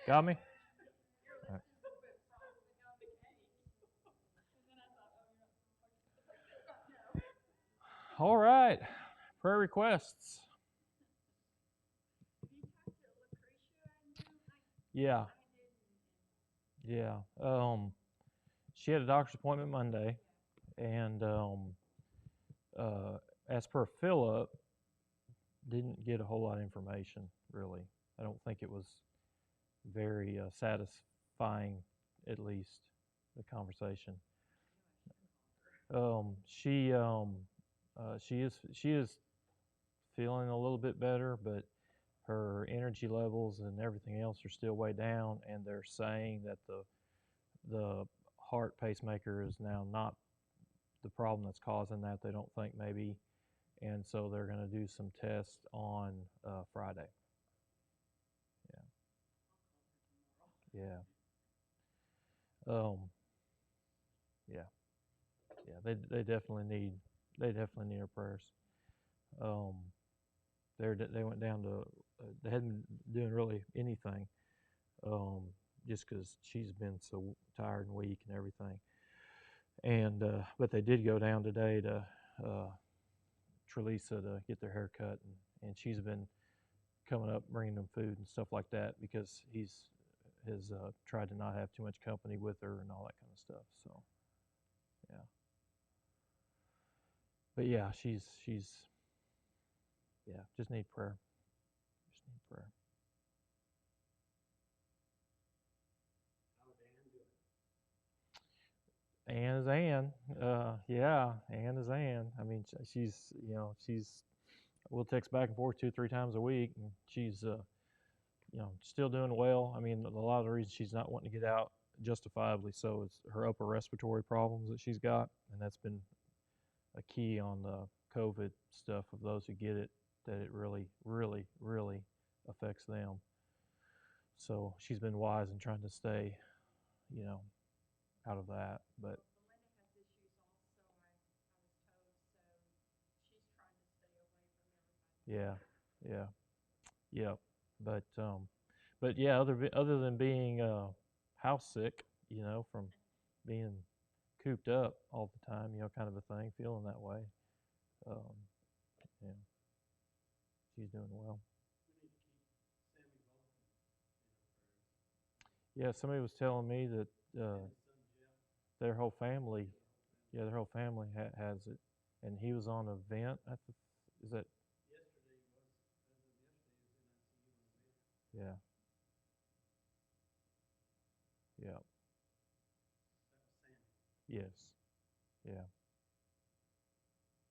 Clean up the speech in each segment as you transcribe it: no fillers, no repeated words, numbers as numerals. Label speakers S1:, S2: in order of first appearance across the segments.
S1: Got me? All right. Prayer requests. Yeah. Yeah. She had a doctor's appointment Monday, and uh, as per Philip, didn't get a whole lot of information, really. I don't think it was very satisfying, at least, the conversation. She is feeling a little bit better, but her energy levels and everything else are still way down, and they're saying that the heart pacemaker is now not the problem that's causing that. They don't think maybe, and so they're going to do some tests on Friday. Yeah, yeah, yeah, yeah. They definitely need our prayers. Um, they went down to they hadn't been doing really anything, um, just because she's been so tired and weak and everything. And but they did go down today to uh, Trelisa to get their hair cut, and she's been coming up bringing them food and stuff like that because he's has tried to not have too much company with her and all that kind of stuff. So yeah, but yeah, she's yeah, just need prayer. Just need prayer. Ann is Ann. Yeah, Ann is Ann. I mean, she's we'll text back and forth 2 3 times a week, and she's still doing well. I mean, a lot of the reason she's not wanting to get out, justifiably so, is her upper respiratory problems that she's got, and that's been a key on the COVID stuff of those who get it, that it really, really, really affects them. So she's been wise in trying to stay, you know, out of that. But yeah, yeah, yeah. But yeah, other than being house sick, from being cooped up all the time, kind of a thing, feeling that way. Um, yeah, she's doing well. Yeah, somebody was telling me that their whole family, yeah, their whole family has it, and he was on a vent. Is that? Yeah, yeah, yes, yeah,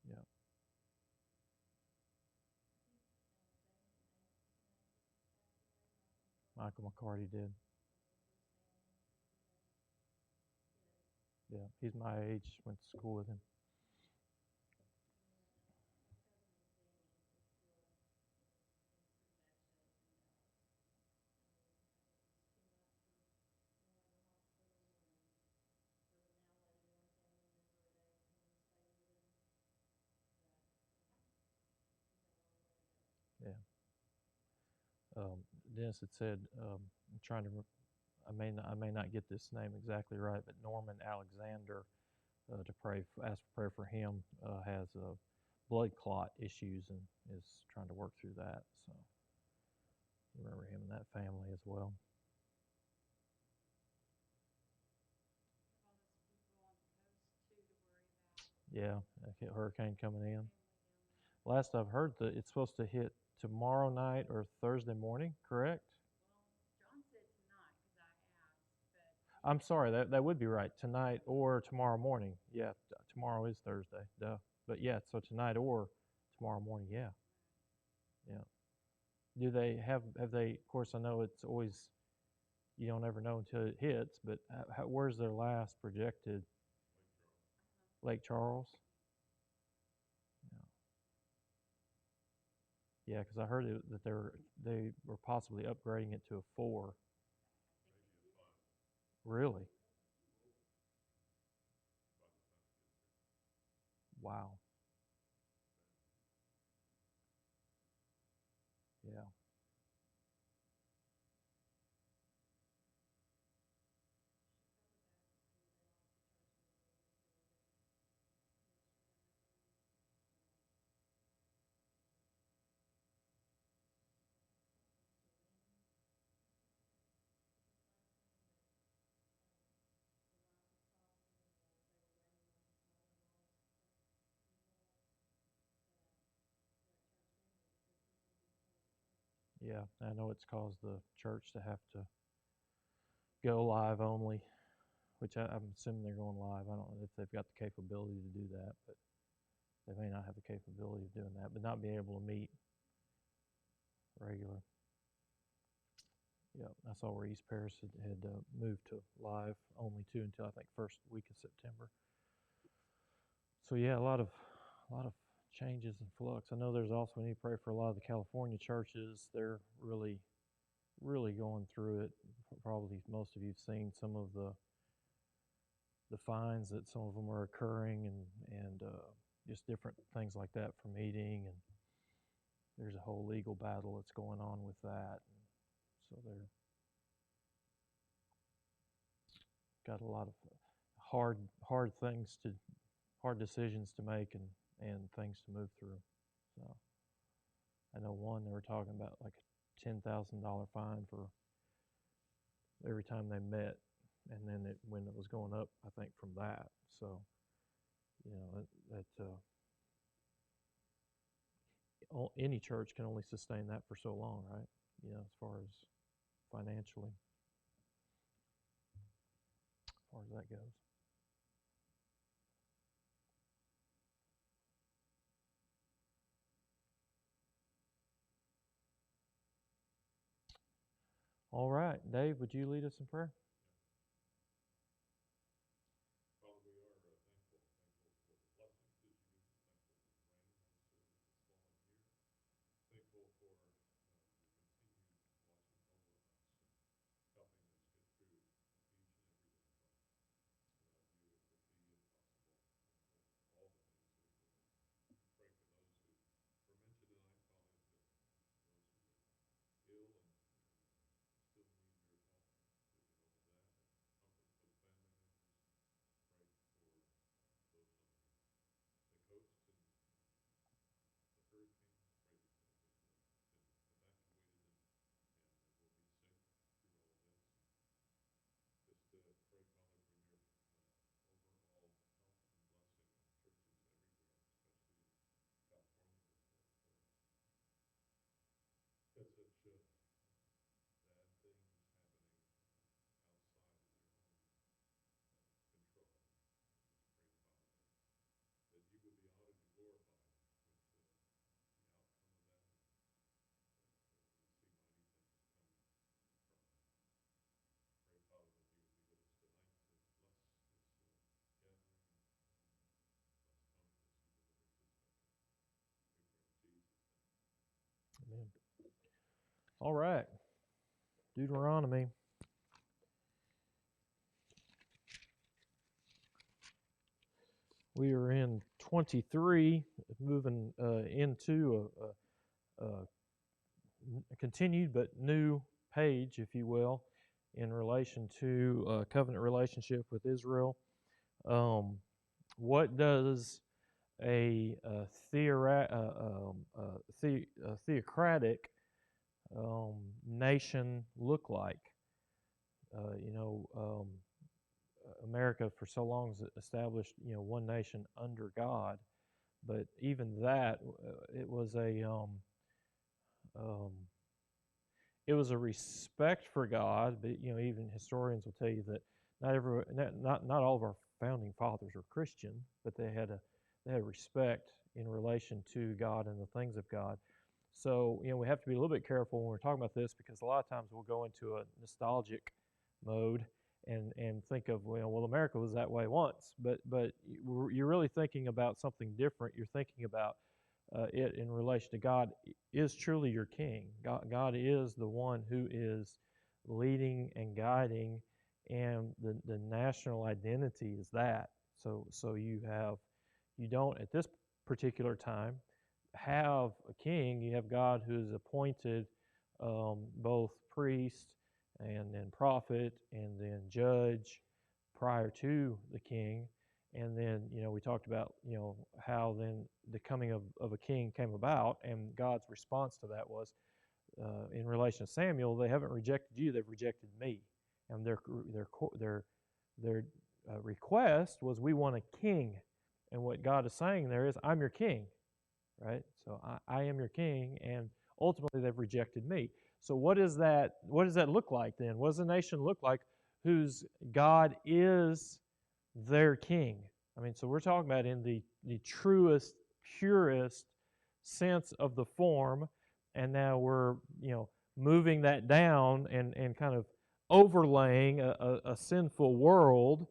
S1: yeah. Michael McCarty did. Yeah, he's my age. Went to school with him. Yeah. Dennis had said, I'm trying to. I may not get this name exactly right, but Norman Alexander, to ask for prayer for him, has blood clot issues and is trying to work through that. So you remember him and that family as well. Yeah, a hurricane coming in. Last I've heard that it's supposed to hit tomorrow night or Thursday morning. Correct? I'm sorry. That would be right. Tonight or tomorrow morning. Yeah, tomorrow is Thursday. Duh. But yeah, so tonight or tomorrow morning. Yeah, yeah. Do they have they? Of course, I know it's always you don't ever know until it hits. But where's their last projected? Lake Charles. Yeah, because I heard that they were possibly upgrading it to a 4. Really? Wow. Yeah. yeah, I know it's caused the church to have to go live only, which I'm assuming they're going live. I don't know if they've got the capability to do that, but they may not have the capability of doing that, but not being able to meet regular. Yeah, I saw where East Paris had moved to live only too until I think first week of September. So yeah, a lot of changes and flux. I know there's also, we need to pray for a lot of the California churches. They're really going through it. Probably most of you've seen some of the fines that some of them are occurring, and just different things like that from eating, and there's a whole legal battle that's going on with that. And so they're got a lot of hard decisions to make, and things to move through. So I know one, they were talking about like a $10,000 fine for every time they met, and then when it was going up, I think from that. So you know any church can only sustain that for so long, right? You know, as far as financially, as far as that goes. All right, Dave, would you lead us in prayer? Amen. All right, Deuteronomy. We are in 23, moving into a continued but new page, if you will, in relation to covenant relationship with Israel. What does a theocratic nation look like? America for so long has established, one nation under God, but even that, it was a respect for God. But even historians will tell you that not all of our founding fathers were Christian, but they had a respect in relation to God and the things of God. So we have to be a little bit careful when we're talking about this, because a lot of times we'll go into a nostalgic mode and think of, well, America was that way once, but you're really thinking about something different. You're thinking about it in relation to God is truly your king. God is the one who is leading and guiding, and the national identity is that. So you don't at this particular time have a king. You have God who is appointed both priest and then prophet and then judge prior to the king. And then, we talked about, how then the coming of a king came about, and God's response to that was, in relation to Samuel, they haven't rejected you, they've rejected me. And their request was, we want a king. And what God is saying there is, I'm your king, right? So I am your king, and ultimately they've rejected me. So what does that look like then? What does a nation look like whose God is their king? I mean, so we're talking about in the truest, purest sense of the form, and now we're moving that down and kind of overlaying a sinful world.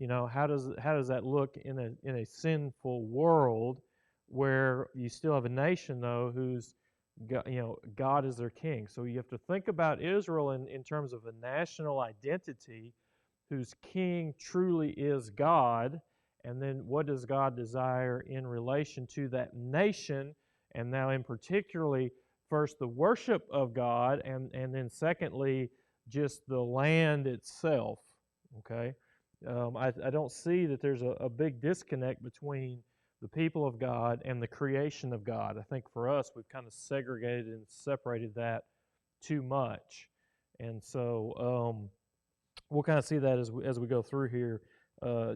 S1: How does that look in a sinful world where you still have a nation though who's God is their king? So you have to think about Israel in terms of a national identity whose king truly is God, and then what does God desire in relation to that nation, and now in particularly first the worship of God, and then secondly just the land itself. Okay, I don't see that there's a big disconnect between the people of God and the creation of God. I think for us we've kind of segregated and separated that too much, and so we'll kind of see that as we go through here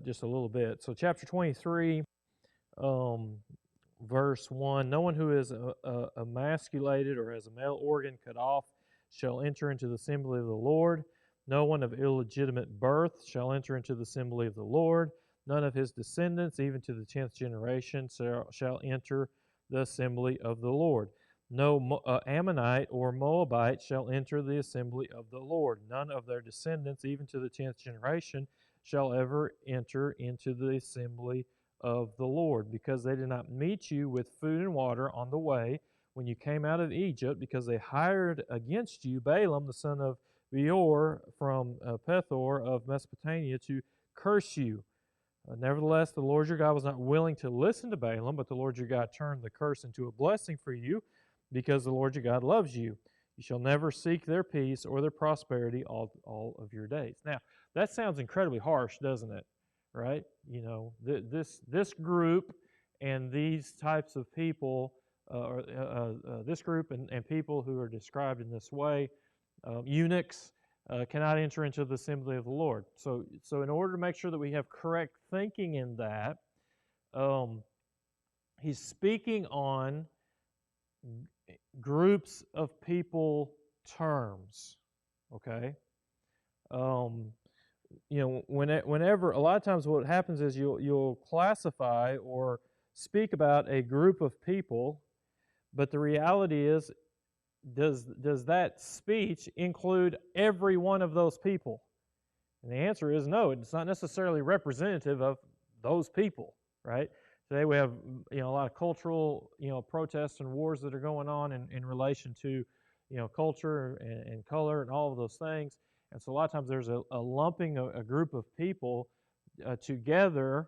S1: just a little bit. So chapter 23, verse 1, no one who is emasculated or has a male organ cut off shall enter into the assembly of the Lord. No one of illegitimate birth shall enter into the assembly of the Lord. None of his descendants, even to the 10th generation, shall enter the assembly of the Lord. No Ammonite or Moabite shall enter the assembly of the Lord. None of their descendants, even to the 10th generation, shall ever enter into the assembly of the Lord, because they did not meet you with food and water on the way when you came out of Egypt, because they hired against you Balaam the son of Beor from Pethor of Mesopotamia to curse you. Nevertheless, the Lord your God was not willing to listen to Balaam, but the Lord your God turned the curse into a blessing for you, because the Lord your God loves you. You shall never seek their peace or their prosperity all of your days. Now, that sounds incredibly harsh, doesn't it? Right? This group and these types of people, this group and people who are described in this way, eunuchs, cannot enter into the assembly of the Lord. So in order to make sure that we have correct thinking in that, he's speaking on groups of people terms. Okay. Whenever a lot of times what happens is you'll classify or speak about a group of people, but the reality is, does that speech include every one of those people? And the answer is no. It's not necessarily representative of those people, right? Today we have a lot of cultural protests and wars that are going on in relation to culture and color and all of those things. And so a lot of times there's a lumping a group of people together,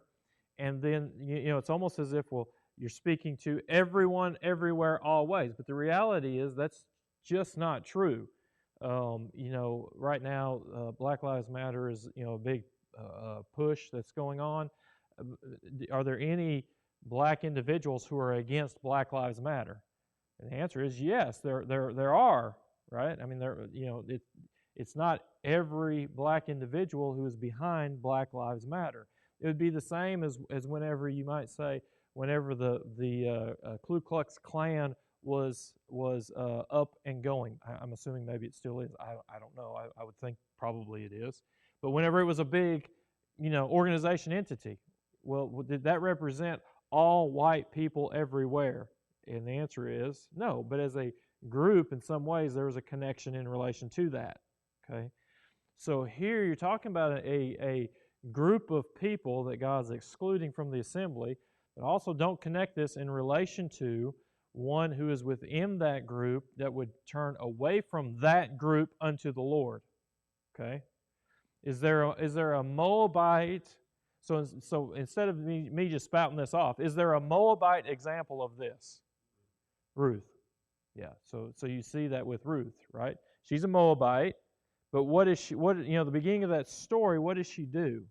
S1: and then it's almost as if, well, you're speaking to everyone, everywhere, always. But the reality is that's just not true. Right now, Black Lives Matter is a big push that's going on. Are there any black individuals who are against Black Lives Matter? And the answer is yes. There are, right? I mean, it's not every black individual who is behind Black Lives Matter. It would be the same as whenever you might say, whenever the Ku Klux Klan was up and going. I'm assuming maybe it still is. I don't know. I would think probably it is. But whenever it was a big, organization entity, well, did that represent all white people everywhere? And the answer is no. But as a group, in some ways, there was a connection in relation to that. Okay. So here you're talking about a group of people that God's excluding from the assembly, but also don't connect this in relation to one who is within that group that would turn away from that group unto the Lord. Okay? Is there a Moabite? So instead of me just spouting this off, is there a Moabite example of this? Ruth. Yeah. So you see that with Ruth, right? She's a Moabite, but what is she? The beginning of that story? What does she do?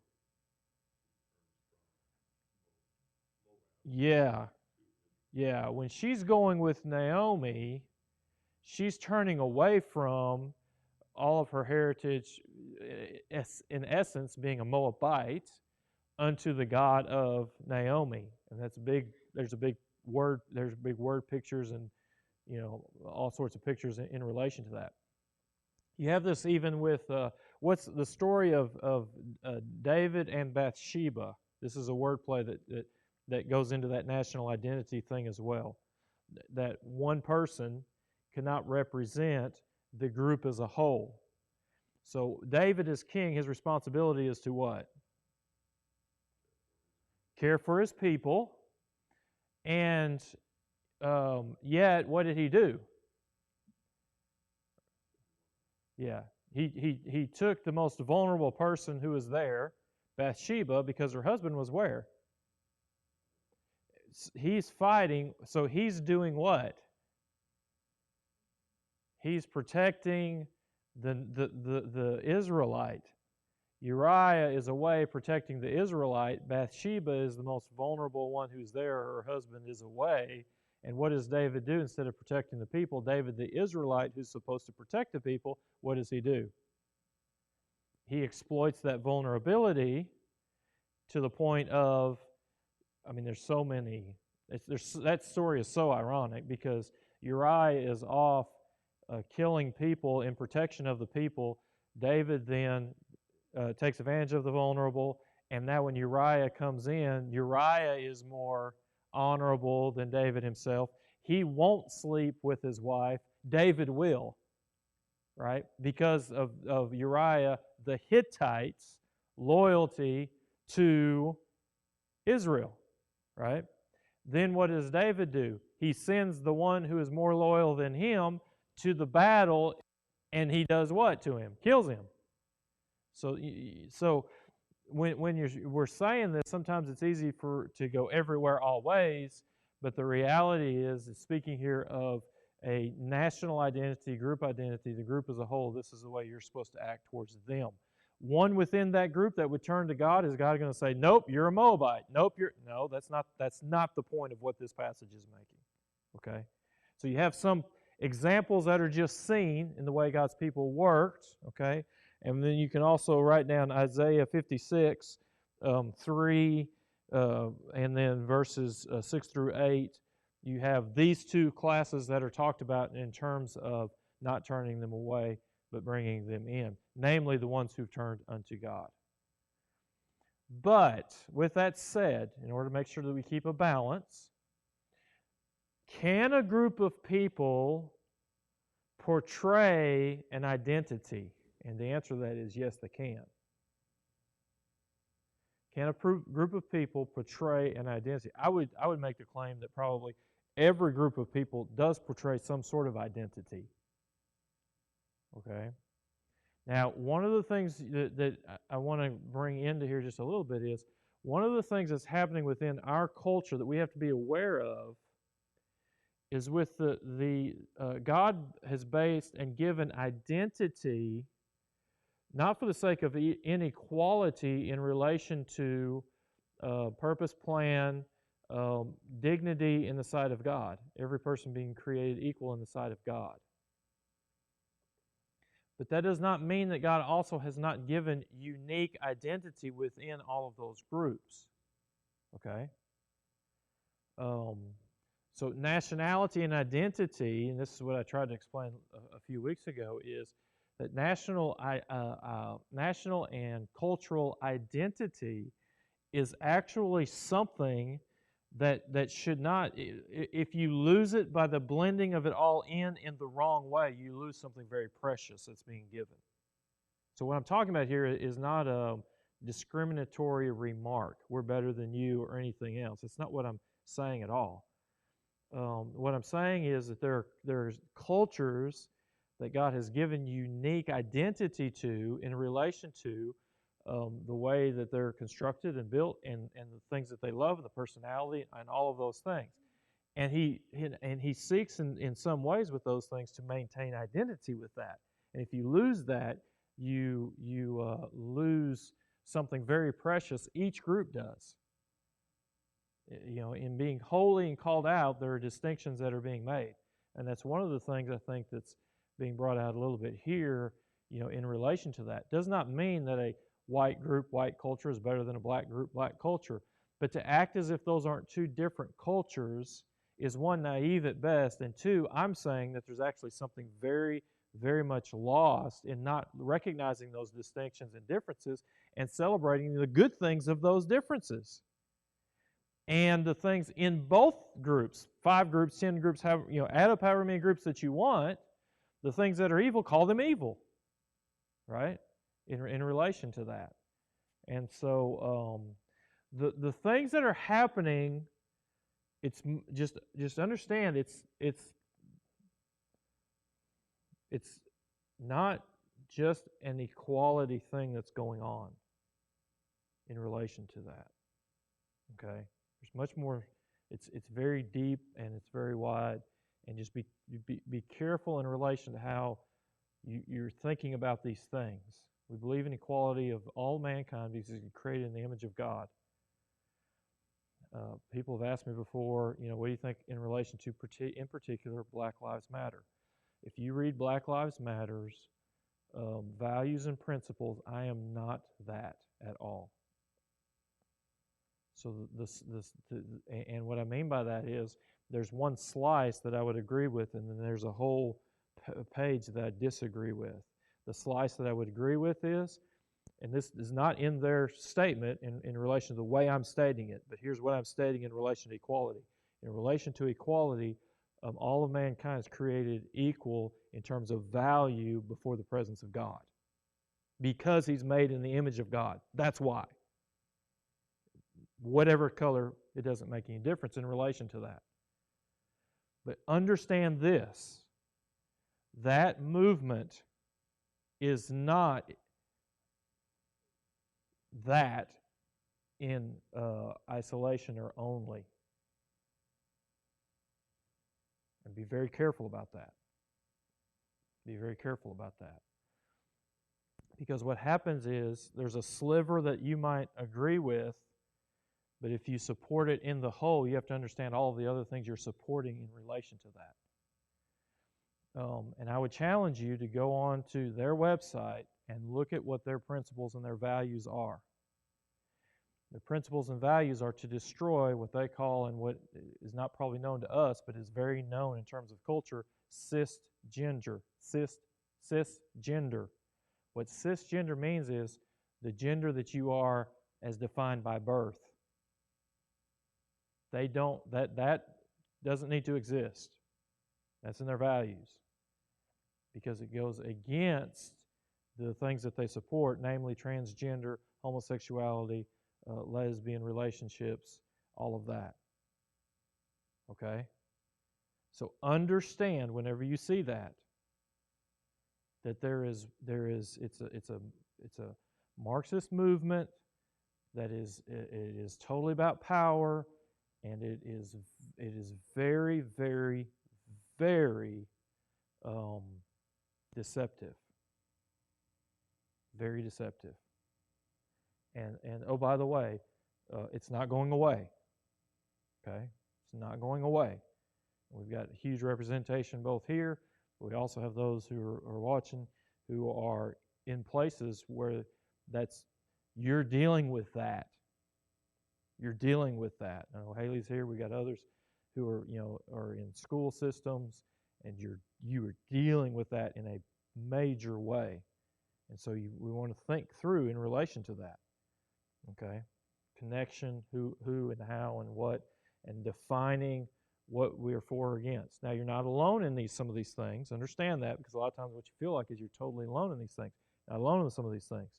S1: Yeah. Yeah, when she's going with Naomi, she's turning away from all of her heritage, in essence, being a Moabite, unto the God of Naomi, and that's big. There's big word pictures and all sorts of pictures in relation to that. You have this even with what's the story of David and Bathsheba. This is a wordplay that goes into that national identity thing as well. That one person cannot represent the group as a whole. So David as king, his responsibility is to what? Care for his people. And yet, what did he do? Yeah, he took the most vulnerable person who was there, Bathsheba, because her husband was where? He's fighting, so he's doing what? He's protecting the Israelite. Uriah is away protecting the Israelite. Bathsheba is the most vulnerable one who's there. Her husband is away. And what does David do instead of protecting the people? David, the Israelite, who's supposed to protect the people, what does he do? He exploits that vulnerability to the point of, there's so many. That story is so ironic because Uriah is off killing people in protection of the people. David then takes advantage of the vulnerable, and now when Uriah comes in, Uriah is more honorable than David himself. He won't sleep with his wife. David will, right? Because of Uriah, the Hittites' loyalty to Israel, right? Then what does David do? He sends the one who is more loyal than him to the battle, and he does what to him? Kills him. So when we're saying this, sometimes it's easy to go everywhere always, but the reality is speaking here of a national identity, group identity, the group as a whole. This is the way you're supposed to act towards them. One within that group that would turn to God, is God going to say, "Nope, you're a Moabite. Nope, no." That's not the point of what this passage is making. Okay, so you have some examples that are just seen in the way God's people worked. Okay. And then you can also write down Isaiah 56, 3, and then verses 6 through 8. You have these two classes that are talked about in terms of not turning them away, but bringing them in, namely the ones who've turned unto God. But with that said, in order to make sure that we keep a balance, can a group of people portray an identity? And the answer to that is yes, they can. Can a group of people portray an identity? I would make the claim that probably every group of people does portray some sort of identity. Okay? Now, one of the things that I want to bring into here just a little bit is one of the things that's happening within our culture that we have to be aware of is with God has based and given identity not for the sake of inequality in relation to purpose, plan, dignity in the sight of God. Every person being created equal in the sight of God. But that does not mean that God also has not given unique identity within all of those groups. Okay? So nationality and identity, and this is what I tried to explain a few weeks ago, is that national and cultural identity is actually something that should not, if you lose it by the blending of it all in the wrong way, you lose something very precious that's being given. So what I'm talking about here is not a discriminatory remark, we're better than you or anything else. It's not what I'm saying at all. What I'm saying is that there's cultures that God has given unique identity to in relation to the way that they're constructed and built and the things that they love and the personality and all of those things. And he seeks in some ways with those things to maintain identity with that. And if you lose that, you lose something very precious. Each group does. In being holy and called out, there are distinctions that are being made. And that's one of the things I think that's being brought out a little bit here, in relation to that. Does not mean that a white group, white culture is better than a black group, black culture. But to act as if those aren't two different cultures is one, naive at best, and two, I'm saying that there's actually something very, very much lost in not recognizing those distinctions and differences and celebrating the good things of those differences. And the things in both groups, 5 groups, 10 groups, add up however many groups that you want, the things that are evil, call them evil, right? In relation to that. And so the things that are happening, it's just understand it's not just an equality thing that's going on in relation to that. Okay? There's much more. It's very deep and it's very wide, and just be careful in relation to how you're thinking about these things. We believe in equality of all mankind because he's created in the image of God. People have asked me before, what do you think in relation to, in particular, Black Lives Matter? If you read Black Lives Matter's values and principles, I am not that at all. So and what I mean by that is there's one slice that I would agree with, and then there's a whole page that I disagree with. The slice that I would agree with is, and this is not in their statement in relation to the way I'm stating it, but here's what I'm stating in relation to equality. In relation to equality, all of mankind is created equal in terms of value before the presence of God. Because he's made in the image of God. That's why. Whatever color, it doesn't make any difference in relation to that. But understand this, that movement is not that in isolation or only. And be very careful about that. Be very careful about that. Because what happens is there's a sliver that you might agree with, but if you support it in the whole, you have to understand all of the other things you're supporting in relation to that. And I would challenge you to go on to their website and look at what their principles and their values are. The principles and values are to destroy what they call, and what is not probably known to us, but is very known in terms of culture, cisgender. Cisgender. What cisgender means is the gender that you are as defined by birth. They don't, that doesn't need to exist. That's in their values. Because it goes against the things that they support, namely transgender, homosexuality, lesbian relationships, all of that. Okay? So understand whenever you see that it's a Marxist movement that it is totally about power, and it is very, very, very deceptive. Very deceptive. And oh, by the way, it's not going away. Okay? It's not going away. We've got huge representation both here, but we also have those who are watching who are in places where you're dealing with that. You're dealing with that. I know Haley's here. We got others who are in school systems, and you are dealing with that in a major way. And so we want to think through in relation to that. Okay? Connection, who and how and what, and defining what we're for or against. Now, you're not alone in some of these things. Understand that, because a lot of times what you feel like is you're totally alone in these things. Not alone in some of these things.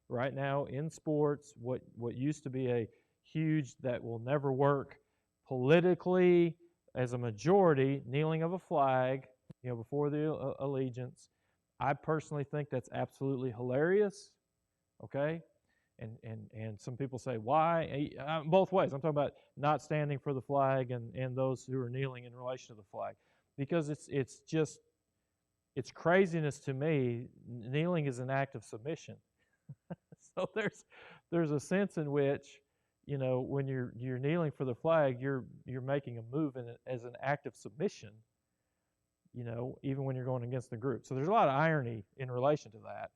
S1: Right now, in sports, what used to be a huge, that will never work politically as a majority, kneeling of a flag, before the allegiance, I personally think that's absolutely hilarious. Okay? And some people say, why? Both ways. I'm talking about not standing for the flag and those who are kneeling in relation to the flag. Because it's craziness to me. Kneeling is an act of submission. So there's a sense in which, when you're kneeling for the flag, you're making a move as an act of submission, even when you're going against the group. So there's a lot of irony in relation to that.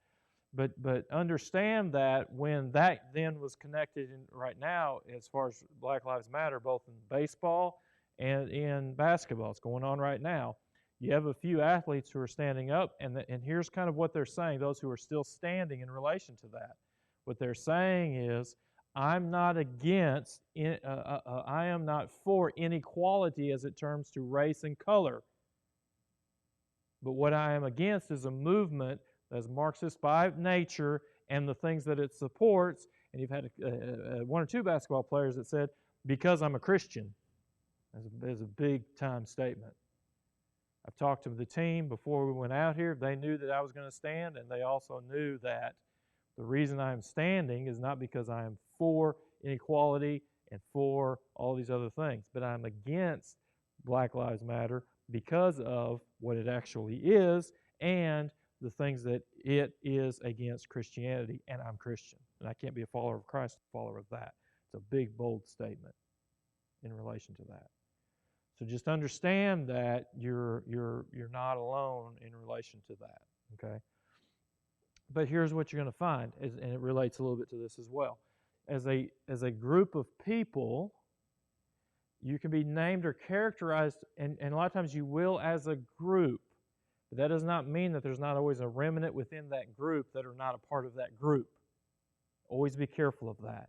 S1: But understand that when that then was connected right now, as far as Black Lives Matter, both in baseball And in basketball, it's going on right now. You have a few athletes who are standing up, and here's kind of what they're saying, those who are still standing in relation to that. What they're saying is, I'm not against, I am not for inequality as it turns to race and color. But what I am against is a movement that's Marxist by nature and the things that it supports. And you've had one or two basketball players that said, because I'm a Christian. That's a big time statement. I've talked to the team before we went out here. They knew that I was going to stand, and they also knew that the reason I'm standing is not because I am for inequality and for all these other things, but I'm against Black Lives Matter because of what it actually is and the things that it is against Christianity, and I'm Christian. And I can't be a follower of Christ, a follower of that. It's a big, bold statement in relation to that. So just understand that you're not alone in relation to that, okay? But here's what you're going to find, and it relates a little bit to this as well. As a group of people, you can be named or characterized, and a lot of times you will as a group, but that does not mean that there's not always a remnant within that group that are not a part of that group. Always be careful of that,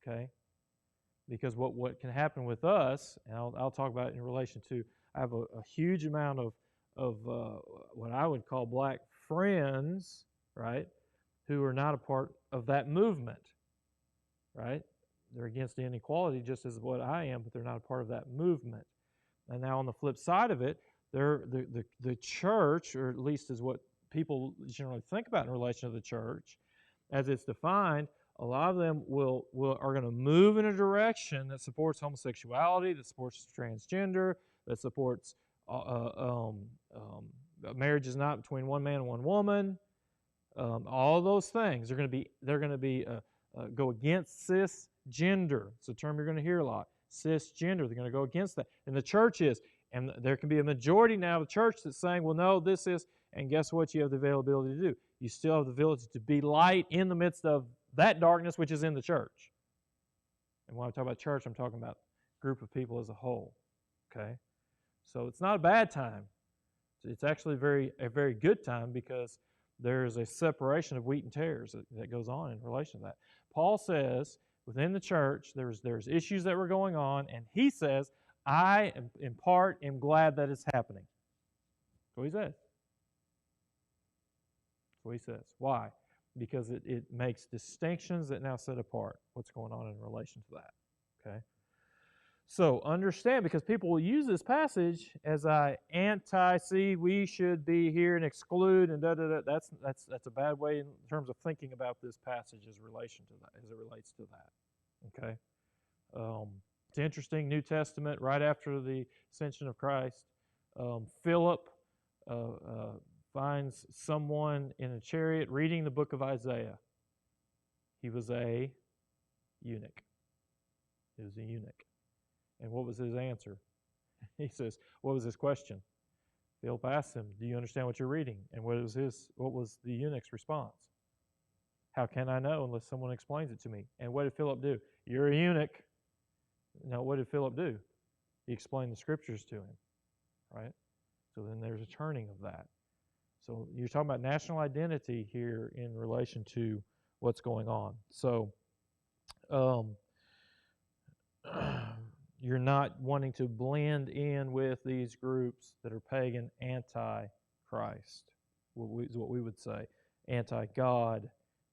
S1: okay? Because what can happen with us, and I'll talk about it in relation to, I have a huge amount of what I would call black friends, right, who are not a part of that movement, right? They're against inequality just as what I am, but they're not a part of that movement. And now on the flip side of it, the church, or at least is what people generally think about in relation to the church, as it's defined, a lot of them are going to move in a direction that supports homosexuality, that supports transgender, that supports marriage is not between one man and one woman. All those things they're going to be go against cisgender. It's a term you're going to hear a lot. Cisgender. They're going to go against that, and the church is. And there can be a majority now of the church that's saying, well, no, this is, and guess what you have the availability to do? You still have the ability to be light in the midst of that darkness which is in the church. And when I talk about church, I'm talking about a group of people as a whole. Okay? So it's not a bad time. It's actually a very good time because there's a separation of wheat and tares that goes on in relation to that. Paul says within the church there's issues that were going on, and he says, I, in part, am glad that it's happening. That's what he says. That's what he says. Why? Because it makes distinctions that now set apart what's going on in relation to that. Okay? So understand, because people will use this passage as see, we should be here and exclude and da-da-da. That's a bad way in terms of thinking about this passage as relation to that, as it relates to that. Okay? It's interesting, New Testament, right after the ascension of Christ, Philip finds someone in a chariot reading the book of Isaiah. He was a eunuch. He was a eunuch. And what was his answer? He says, what was his question? Philip asked him, do you understand what you're reading? And what was the eunuch's response? How can I know unless someone explains it to me? And what did Philip do? You're a eunuch. Now, what did Philip do? He explained the scriptures to him, right? So then there's a turning of that. So you're talking about national identity here in relation to what's going on. So you're not wanting to blend in with these groups that are pagan, anti-Christ, is what we would say. Anti-God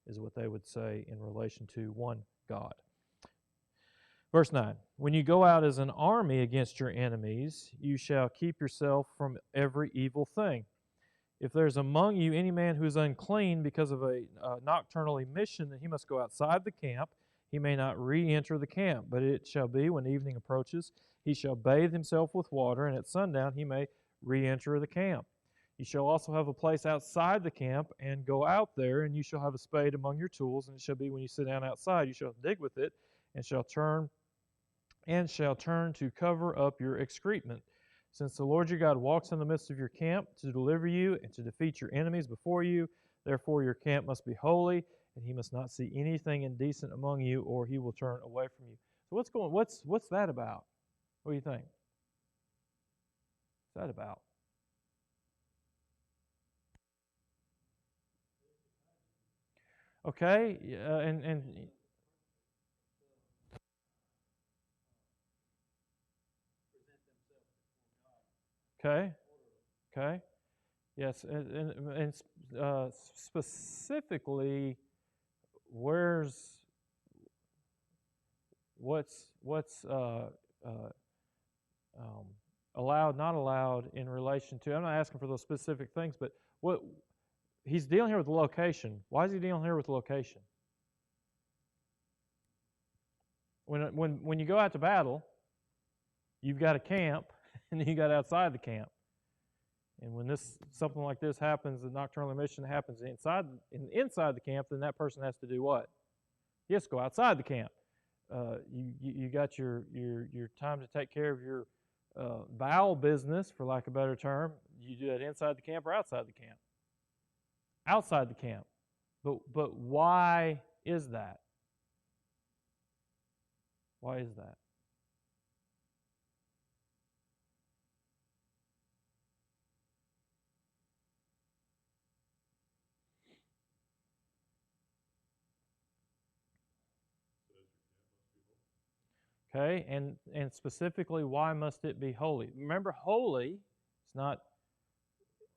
S1: is what they would say in relation to one God. Verse 9, when you go out as an army against your enemies, you shall keep yourself from every evil thing. If there's among you any man who is unclean because of a nocturnal emission, then he must go outside the camp. He may not re-enter the camp, but it shall be when evening approaches, he shall bathe himself with water, and at sundown he may re-enter the camp. You shall also have a place outside the camp, and go out there, and you shall have a spade among your tools, and it shall be when you sit down outside, you shall dig with it, and shall turn to cover up your excrement. Since the Lord your God walks in the midst of your camp to deliver you and to defeat your enemies before you, therefore your camp must be holy, and he must not see anything indecent among you, or he will turn away from you. So what's that about? What do you think? What's that about? Okay, and okay, okay, yes, specifically, where's what's um, allowed, not allowed in relation to? I'm not asking for those specific things, but what he's dealing here with the location. Why is he dealing here with the location? When you go out to battle, you've got a camp, and then you got outside the camp. And when something like this happens, the nocturnal emission happens inside the camp, then that person has to do what? He has to go outside the camp. You got your time to take care of your bowel business, for lack of a better term. You do that inside the camp or outside the camp? Outside the camp. But why is that? Why is that? Okay, and specifically, why must it be holy? Remember, holy, it's not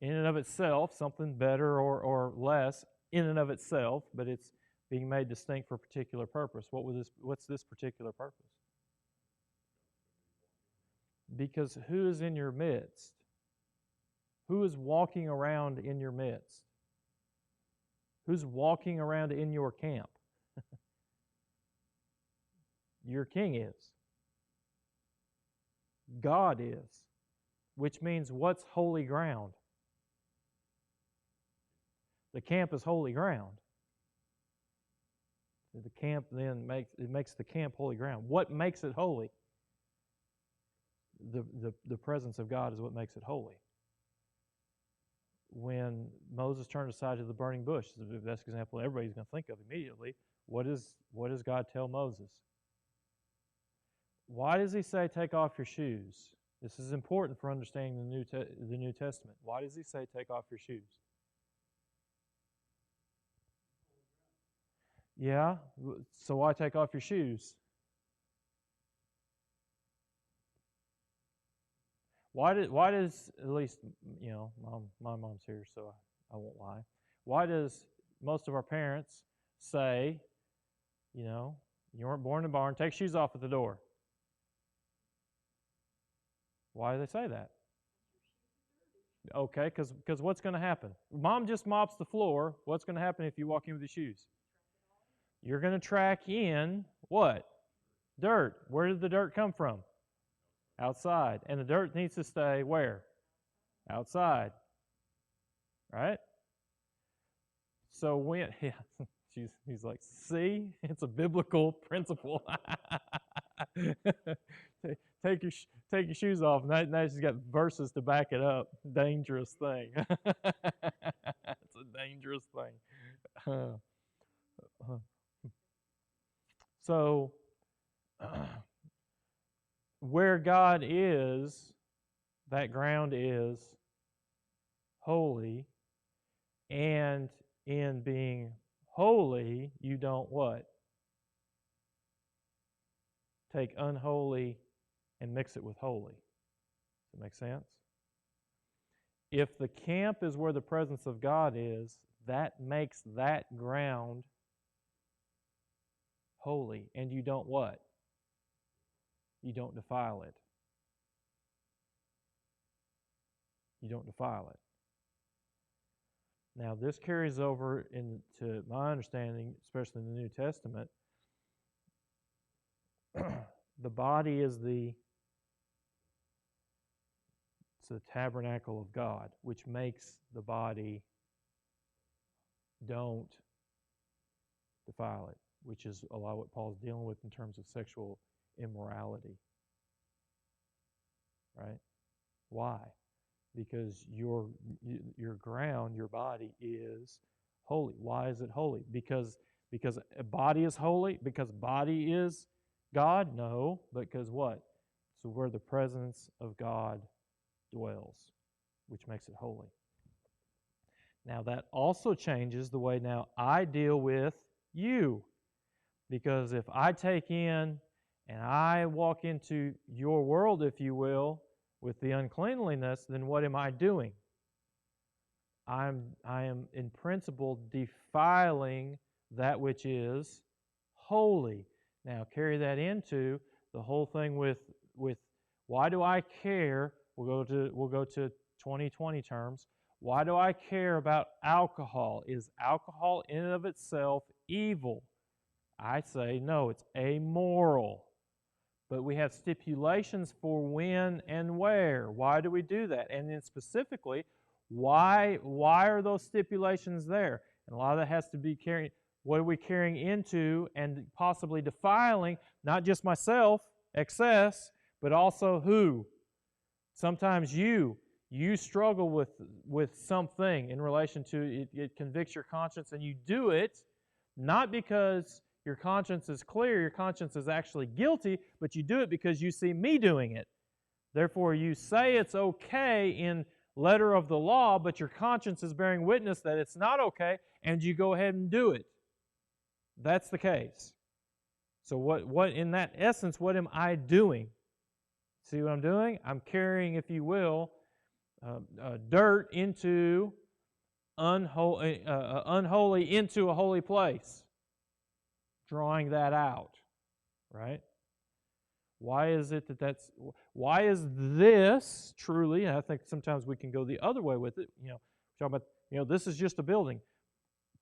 S1: in and of itself something better or less in and of itself, but it's being made distinct for a particular purpose. What's this particular purpose? Because who is in your midst? Who is walking around in your midst? Who's walking around in your camp? Your king is. God is. Which means what's holy ground? The camp is holy ground. The camp then makes the camp holy ground. What makes it holy? The presence of God is what makes it holy. When Moses turned aside to the burning bush, the best example everybody's going to think of immediately, what does God tell Moses? Why does he say, take off your shoes? This is important for understanding the New Testament. Why does he say, take off your shoes? Yeah, so why take off your shoes? Why does, at least, my mom's here, so I won't lie. Why does most of our parents say, you weren't born in a barn, take shoes off at the door? Why do they say that? Okay, because what's going to happen? Mom just mops the floor. What's going to happen if you walk in with your shoes? You're going to track in what? Dirt. Where did the dirt come from? Outside. And the dirt needs to stay where? Outside. Right? So he's like, see, it's a biblical principle. Take your shoes off. Now she's got verses to back it up. Dangerous thing. It's a dangerous thing. So, where God is, that ground is holy, and in being holy, you don't what? Take unholy and mix it with holy. Does that make sense? If the camp is where the presence of God is, that makes that ground holy. And you don't what? You don't defile it. You don't defile it. Now, this carries over into my understanding, especially in the New Testament. The body is the tabernacle of God, which makes the body don't defile it, which is a lot of what Paul's dealing with in terms of sexual immorality. Right? Why? Because your ground, your body is holy. Why is it holy? Because a body is holy? Because body is God? No, because what? It's where the presence of God dwells, which makes it holy. Now that also changes the way now I deal with you. Because if I take in and I walk into your world, if you will, with the uncleanliness, then what am I doing? I am in principle defiling that which is holy. Now carry that into the whole thing with why do I care? We'll go to 2020 terms. Why do I care about alcohol? Is alcohol in and of itself evil? I say no, it's amoral. But we have stipulations for when and where. Why do we do that? And then specifically, why are those stipulations there? And a lot of that has to be carrying, what are we carrying into and possibly defiling, not just myself, excess, but also who? Sometimes you struggle with something in relation to it convicts your conscience, and you do it not because your conscience is clear, your conscience is actually guilty, but you do it because you see me doing it. Therefore, you say it's okay in letter of the law, but your conscience is bearing witness that it's not okay, and you go ahead and do it. That's the case. So what in that essence, what am I doing? See what I'm doing? I'm carrying, if you will, dirt into unholy into a holy place. Drawing that out, right? Why is it why is this truly, and I think sometimes we can go the other way with it, talking about, this is just a building.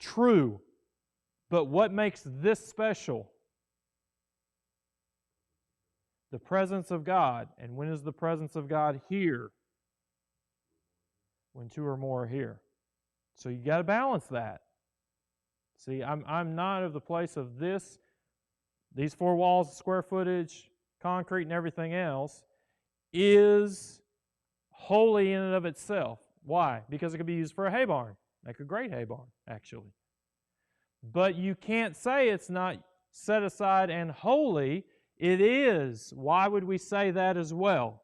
S1: True, but what makes this special? The presence of God. And when is the presence of God here? When two or more are here. So you got to balance that. See, I'm not of the place of these four walls, square footage, concrete, and everything else is holy in and of itself. Why? Because it could be used for a hay barn. Make a great hay barn, actually. But you can't say it's not set aside and holy. It is. Why would we say that as well?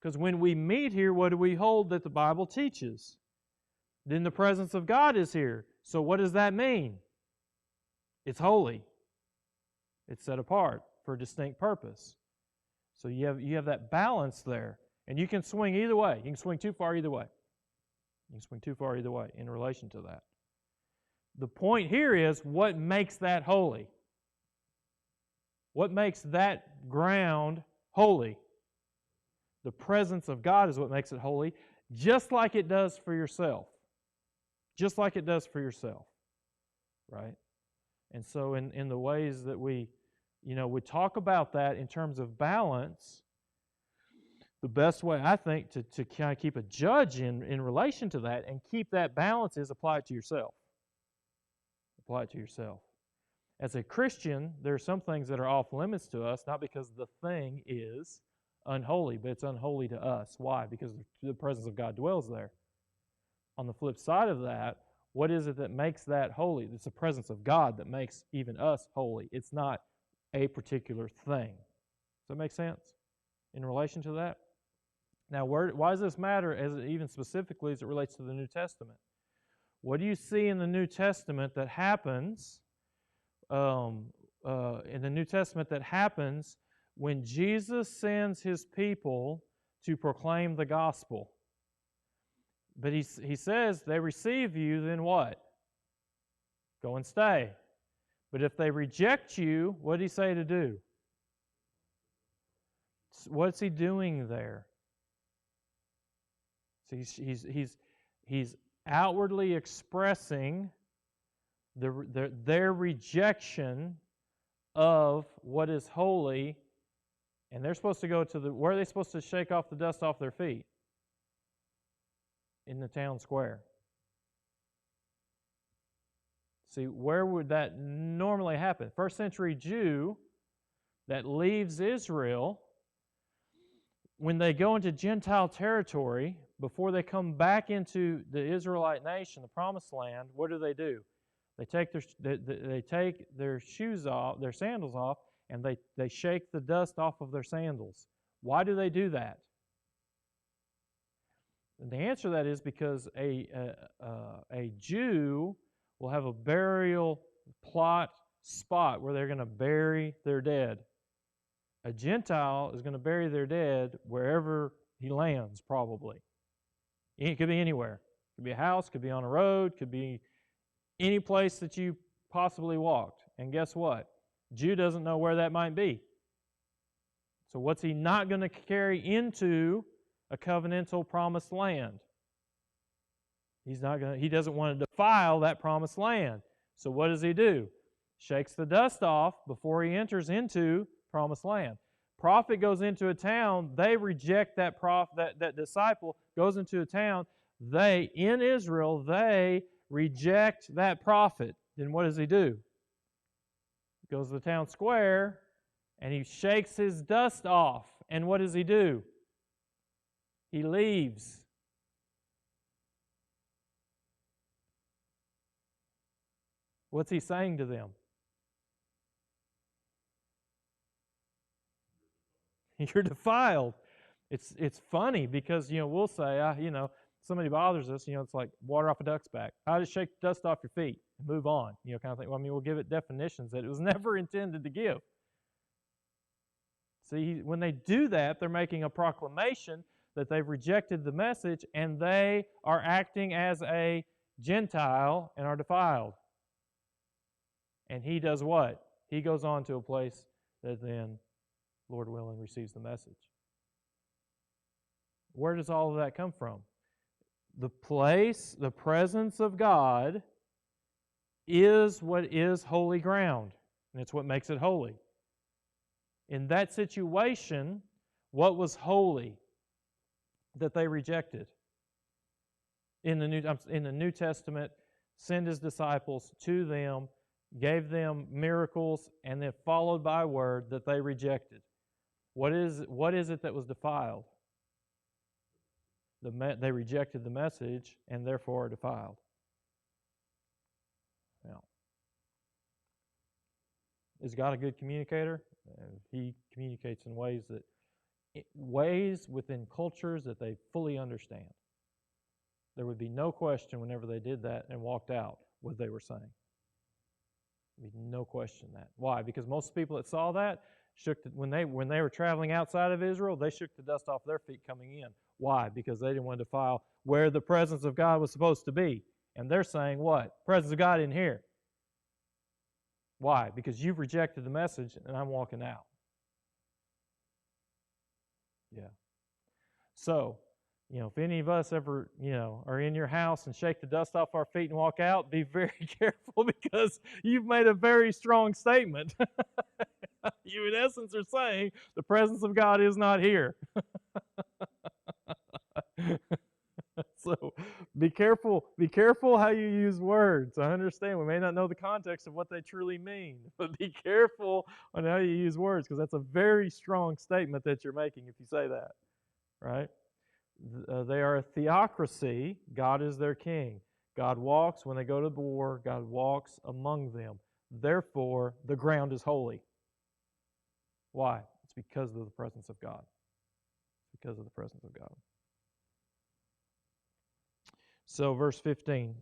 S1: Because when we meet here, what do we hold that the Bible teaches? Then the presence of God is here. So what does that mean? It's holy. It's set apart for a distinct purpose. So you have that balance there. And you can swing either way. You can swing too far either way. You can swing too far either way in relation to that. The point here is, what makes that holy? What makes that ground holy? The presence of God is what makes it holy, just like it does for yourself. Just like it does for yourself. Right? And so in the ways that we talk about that in terms of balance, the best way, I think, to kind of keep a judge in relation to that and keep that balance is apply it to yourself. Apply it to yourself. As a Christian, there are some things that are off limits to us, not because the thing is unholy, but it's unholy to us. Why? Because the presence of God dwells there. On the flip side of that, what is it that makes that holy? It's the presence of God that makes even us holy. It's not a particular thing. Does that make sense in relation to that? Now, why does this matter, even specifically as it relates to the New Testament? What do you see in the New Testament that happens? In the New Testament, that happens when Jesus sends His people to proclaim the gospel. But he says, they receive you, then what? Go and stay. But if they reject you, what did He say to do? What's He doing there? See, he's outwardly expressing their rejection of what is holy, and they're supposed to go to where are they supposed to shake off the dust off their feet? In the town square. See, where would that normally happen? First century Jew that leaves Israel, when they go into Gentile territory, before they come back into the Israelite nation, the Promised Land, what do? They take their shoes off, their sandals off, and they shake the dust off of their sandals. Why do they do that? And the answer to that is because a Jew will have a burial plot spot where they're going to bury their dead. A Gentile is going to bury their dead wherever he lands, probably. It could be anywhere. It could be a house, could be on a road, could be any place that you possibly walked. And guess what? Jew doesn't know where that might be. So what's he not going to carry into a covenantal promised land? He doesn't want to defile that promised land. So what does he do? Shakes the dust off before he enters into promised land. Prophet goes into a town, they reject that that disciple goes into a town, in Israel, they reject that prophet. Then what does he do? He goes to the town square and he shakes his dust off. And what does he do? He leaves. What's he saying to them? You're defiled. It's funny because, we'll say, somebody bothers us, it's like water off a duck's back. I just shake the dust off your feet and move on, kind of thing. Well, we'll give it definitions that it was never intended to give. See, when they do that, they're making a proclamation that they've rejected the message and they are acting as a Gentile and are defiled. And he does what? He goes on to a place that then, Lord willing, receives the message. Where does all of that come from? The place, the presence of God is what is holy ground, and it's what makes it holy. In that situation, what was holy that they rejected? In the New Testament, sent his disciples to them, gave them miracles, and then followed by word that they rejected. What is it that was defiled? They rejected the message and therefore are defiled. Now, is God a good communicator? He communicates in ways within cultures that they fully understand. There would be no question whenever they did that and walked out what they were saying. There would be no question that. Why? Because most people that saw that when they were traveling outside of Israel, they shook the dust off their feet coming in. Why? Because they didn't want to defile where the presence of God was supposed to be. And they're saying what? Presence of God in here. Why? Because you've rejected the message and I'm walking out. Yeah. So, if any of us ever, are in your house and shake the dust off our feet and walk out, be very careful because you've made a very strong statement. You, in essence, are saying the presence of God is not here. So be careful how you use words. I understand we may not know the context of what they truly mean, but be careful on how you use words because that's a very strong statement that you're making if you say that, right? They are a theocracy. God is their king. God walks, when they go to war, God walks among them. Therefore, the ground is holy. Why? It's because of the presence of God. It's because of the presence of God. So, verse 15,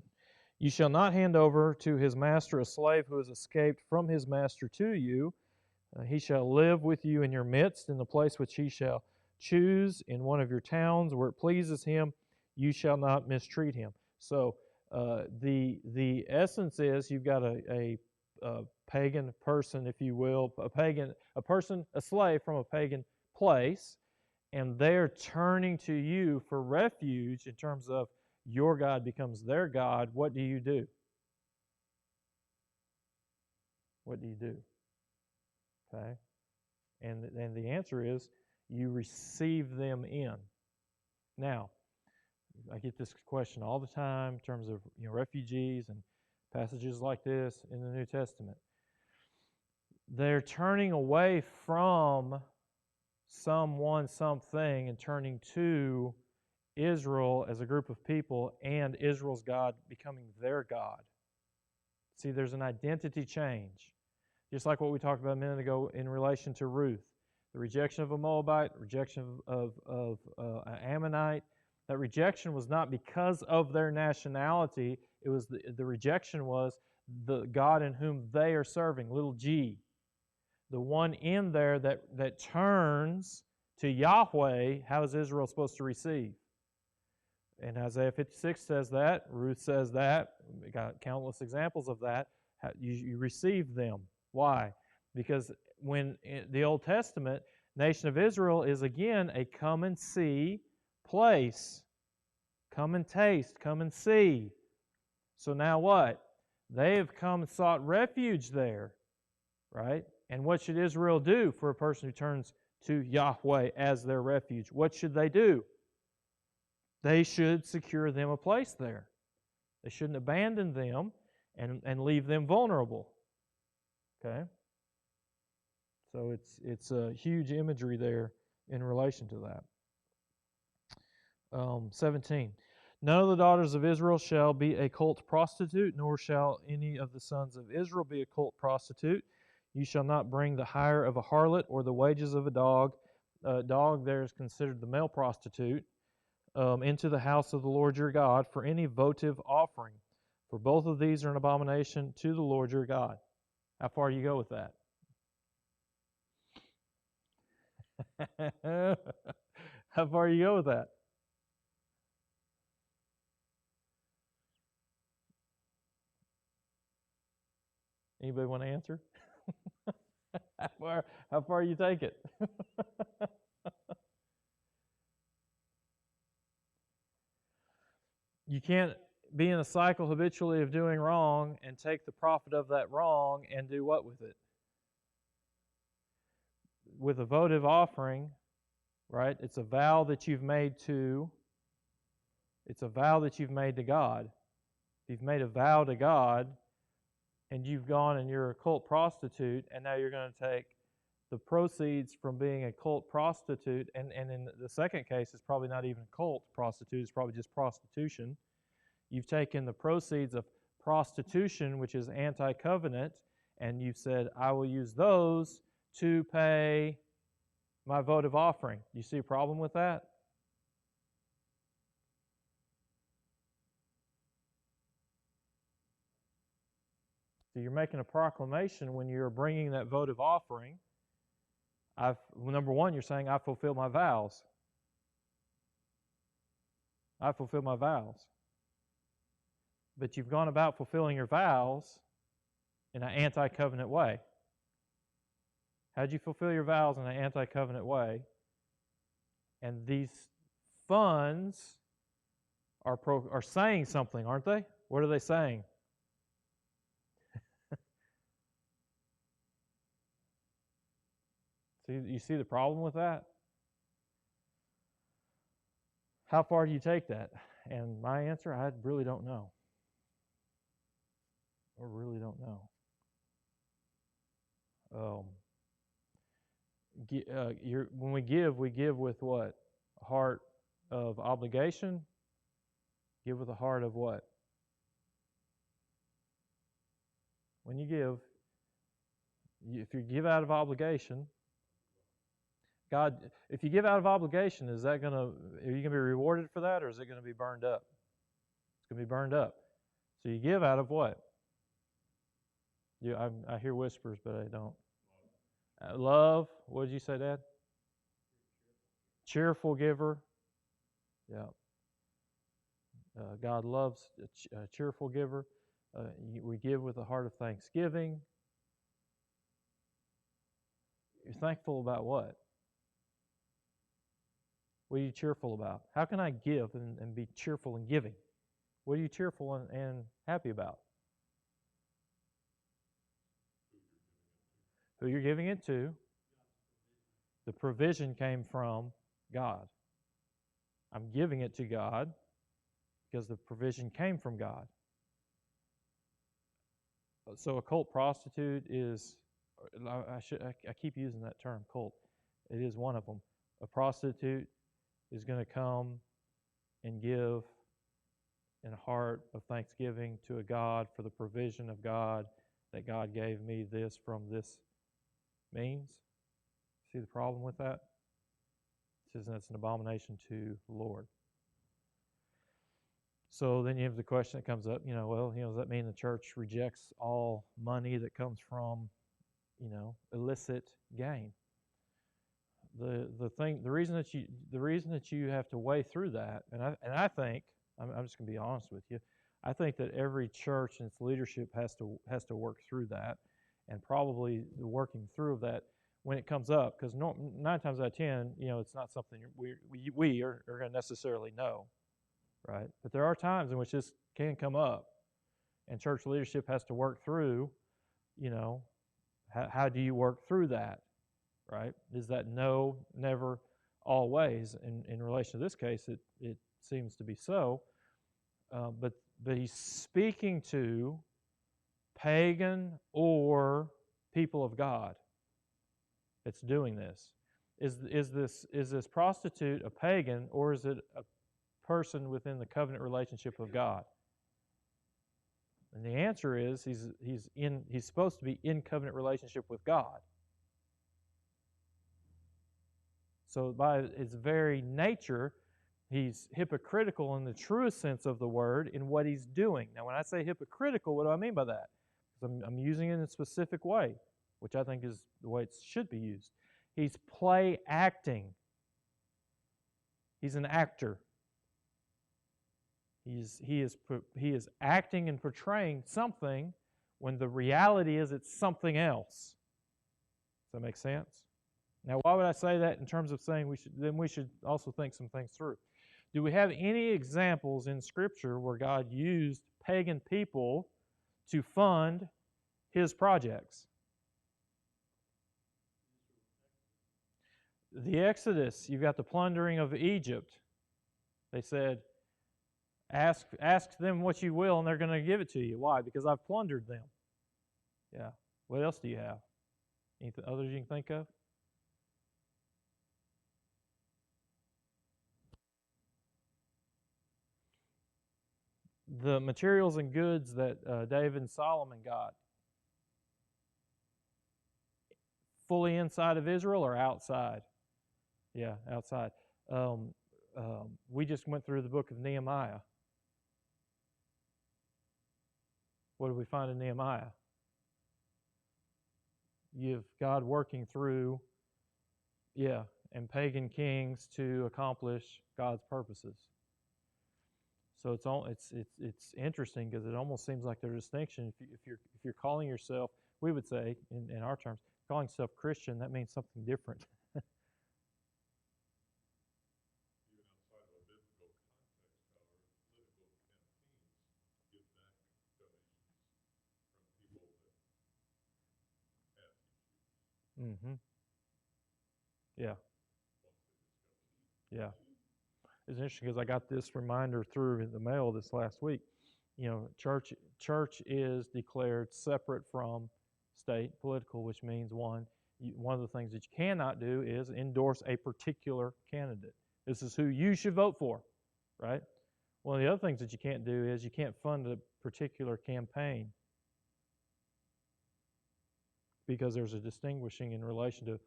S1: you shall not hand over to his master a slave who has escaped from his master to you. He shall live with you in your midst in the place which he shall choose in one of your towns where it pleases him. You shall not mistreat him. So, the essence is you've got a pagan person, if you will, a slave from a pagan place, and they're turning to you for refuge in terms of your God becomes their God. What do you do? What do you do? Okay? And the answer is you receive them in. Now, I get this question all the time in terms of refugees and passages like this in the New Testament. They're turning away from someone, something, and turning to Israel as a group of people and Israel's God becoming their God. See, there's an identity change. Just like what we talked about a minute ago in relation to Ruth. The rejection of a Moabite, rejection of an Ammonite. That rejection was not because of their nationality. It was the rejection was the God in whom they are serving, little g. The one in there that turns to Yahweh, how is Israel supposed to receive? And Isaiah 56 says that. Ruth says that. We got countless examples of that. You receive them. Why? Because when in the Old Testament, nation of Israel is again a come and see place. Come and taste, come and see. So now what? They have come and sought refuge there, right? And what should Israel do for a person who turns to Yahweh as their refuge? What should they do? They should secure them a place there. They shouldn't abandon them and leave them vulnerable. Okay? So it's a huge imagery there in relation to that. 17. None of the daughters of Israel shall be a cult prostitute, nor shall any of the sons of Israel be a cult prostitute. You shall not bring the hire of a harlot or the wages of a dog. Dog there is considered the male prostitute. Into the house of the Lord your God for any votive offering. For both of these are an abomination to the Lord your God. How far do you go with that? How far do you go with that? Anybody want to answer? How far you take it? You can't be in a cycle habitually of doing wrong and take the profit of that wrong and do what with it? With a votive offering, right? It's a vow that you've made to God. If you've made a vow to God and you've gone and you're a cult prostitute and now you're going to take the proceeds from being a cult prostitute, and in the second case, it's probably not even cult prostitute, it's probably just prostitution. You've taken the proceeds of prostitution, which is anti-covenant, and you've said, I will use those to pay my votive offering. Do you see a problem with that? So you're making a proclamation when you're bringing that votive offering. Number one, you're saying, I fulfill my vows. I fulfill my vows. But you've gone about fulfilling your vows in an anti-covenant way. How'd you fulfill your vows in an anti-covenant way? And these funds are saying something, aren't they? What are they saying? So you see the problem with that? How far do you take that? And my answer, I really don't know. I really don't know. When we give with what? A heart of obligation? Give with a heart of what? When you give, if you give out of obligation, God, if you give out of obligation, are you going to be rewarded for that, or is it going to be burned up? It's going to be burned up. So you give out of what? I hear whispers, but I don't. Love. What did you say, Dad? Cheerful giver. Yeah. God loves a cheerful giver. We give with a heart of thanksgiving. You're thankful about what? What are you cheerful about? How can I give and be cheerful in giving? What are you cheerful and happy about? Who you're giving it to. The provision came from God. I'm giving it to God because the provision came from God. So a cult prostitute is, I keep using that term, cult. It is one of them. A prostitute is going to come and give in a heart of thanksgiving to a God for the provision of God, that God gave me this from this means. See the problem with that? It says that's an abomination to the Lord. So then you have the question that comes up, does that mean the church rejects all money that comes from, illicit gain? The reason that you have to weigh through that, and I think, I'm just going to be honest with you, I think that every church and its leadership has to work through that, and probably the working through of that when it comes up, because 9 times out of 10, it's not something we are going to necessarily know, right? But there are times in which this can come up, and church leadership has to work through, how do you work through that, right? Is that no, never, always? In relation to this case, it seems to be so. But he's speaking to pagan or people of God that's doing this. Is this prostitute a pagan, or is it a person within the covenant relationship of God? And the answer is he's supposed to be in covenant relationship with God. So by its very nature, he's hypocritical in the truest sense of the word in what he's doing. Now, when I say hypocritical, what do I mean by that? Because I'm using it in a specific way, which I think is the way it should be used. He's play acting. He's an actor. He is acting and portraying something when the reality is it's something else. Does that make sense? Now, why would I say that in terms of saying we should also think some things through? Do we have any examples in Scripture where God used pagan people to fund His projects? The Exodus, you've got the plundering of Egypt. They said, ask them what you will, and they're going to give it to you. Why? Because I've plundered them. Yeah. What else do you have? Anything others you can think of? The materials and goods that David and Solomon got, fully inside of Israel or outside? Yeah, outside. We just went through the book of Nehemiah. What do we find in Nehemiah? You've God working through, and pagan kings to accomplish God's purposes. So it's interesting because it almost seems like there's a distinction. If you're calling yourself, we would say in our terms, calling yourself Christian, that means something different. Mm-hmm. Yeah. Yeah. It's interesting because I got this reminder through in the mail this last week. Church is declared separate from state political, which means one of the things that you cannot do is endorse a particular candidate. This is who you should vote for, right? One of the other things that you can't do is you can't fund a particular campaign because there's a distinguishing in relation to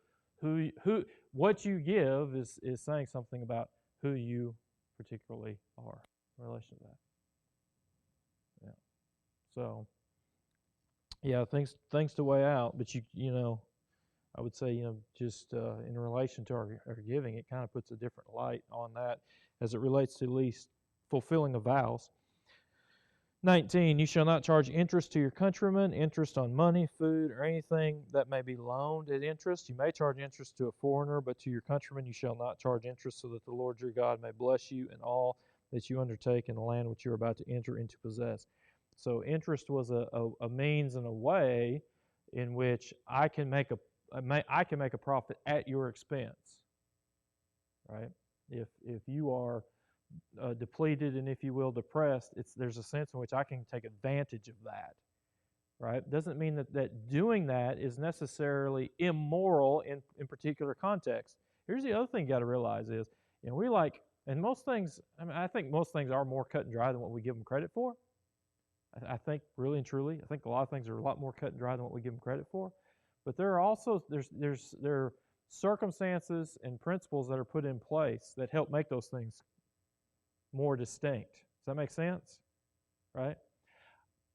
S1: what you give is saying something about who you particularly are in relation to that. Yeah. So, yeah, things to weigh out, but I would say, just in relation to our giving, it kind of puts a different light on that as it relates to at least fulfilling of vows. 19, you shall not charge interest to your countrymen, interest on money, food, or anything that may be loaned at interest. You may charge interest to a foreigner, but to your countrymen you shall not charge interest, so that the Lord your God may bless you in all that you undertake in the land which you are about to enter into possess. So interest was a means and a way in which I can make a profit at your expense, right? If you are depleted and, if you will, depressed, there's a sense in which I can take advantage of that, right? Doesn't mean that doing that is necessarily immoral in particular context. Here's the other thing you got to realize is, and most things, I think most things are more cut and dry than what we give them credit for. I think really and truly, I think a lot of things are a lot more cut and dry than what we give them credit for. But there are also there circumstances and principles that are put in place that help make those things more distinct. Does that make sense? Right?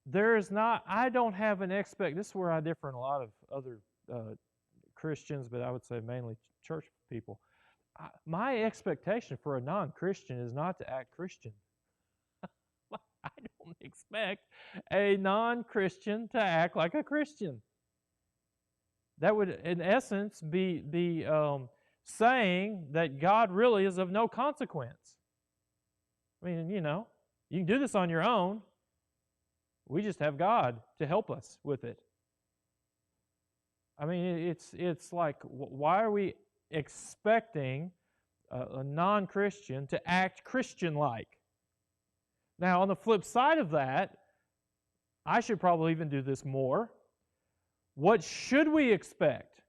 S1: There is not, I don't have an this is where I differ in a lot of other Christians, but I would say mainly church people. My expectation for a non-Christian is not to act Christian. I don't expect a non-Christian to act like a Christian. That would, in essence, be saying that God really is of no consequence. I mean, you can do this on your own. We just have God to help us with it. I mean, it's like, why are we expecting a non-Christian to act Christian-like? Now, on the flip side of that, I should probably even do this more. What should we expect?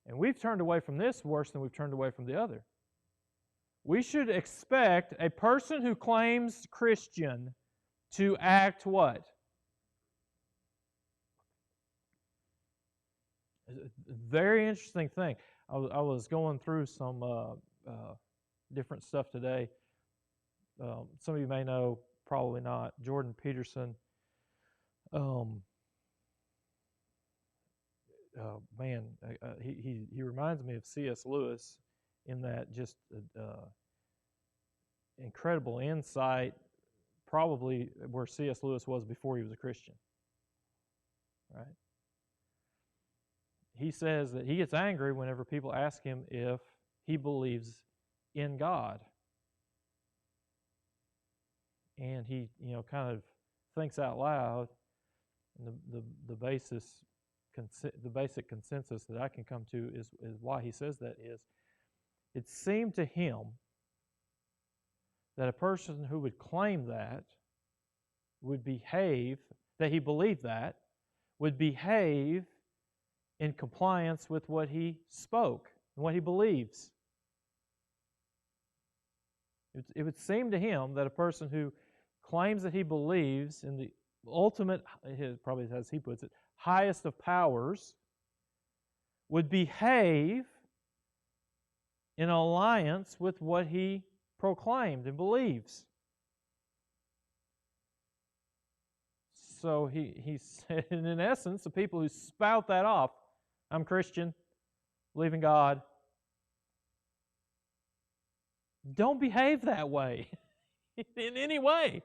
S1: And we've turned away from this worse than we've turned away from the other. We should expect a person who claims Christian to act what? Very interesting thing. I was going through some different stuff today. Some of you may know, probably not, Jordan Peterson. He reminds me of C.S. Lewis in that just incredible insight, probably where C.S. Lewis was before he was a Christian. Right? He says that he gets angry whenever people ask him if he believes in God. And he, kind of thinks out loud, and the basic consensus that I can come to is why he says that is, it seemed to him that a person who would claim that would behave, that he believed that, would behave in compliance with what he spoke and what he believes. It would seem to him that a person who claims that he believes in the ultimate, probably as he puts it, highest of powers, would behave in alliance with what he proclaimed and believes. So he said, in essence, the people who spout that off, I'm Christian, believe in God, don't behave that way in any way.